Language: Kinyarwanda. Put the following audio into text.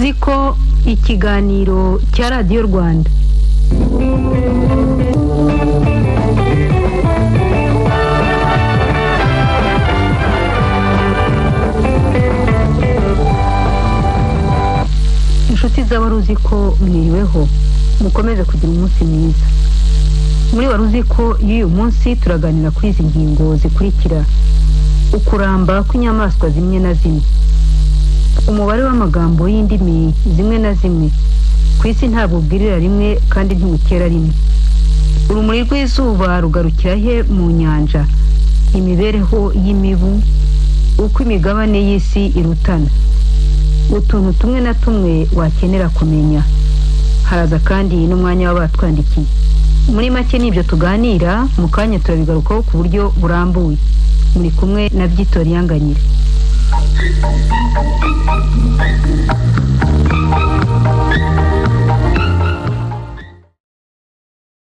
Waruziko ikiganiro cya Radio Rwanda. Inshuti z'Abaruziko mwiriweho, mukomeze kugira umunsi mwiza. Muri Waruziko y'uyu munsi turaganira kuri izi ngingo zikurikira: ukuramba kw'inyamaswa zimwe na zimwe, umubare w'amagambo y'indimi zimwe na zimwe ku isi ntabwo ubwirira rimwe kandi ntibukera rimwe, urumuri rw'izuba rugarukira he mu nyanja, imibereho y'imibu, uko imigabane y'isi irutana, utuntu tumwe na tumwe wakenera kumenya. Haraza kandi n'umwanya w'abatwandikiye. Muri make nibyo tuganira, mu kanya turabigarukaho ku buryo burambuye. Muri kumwe na Victoria Nganyire.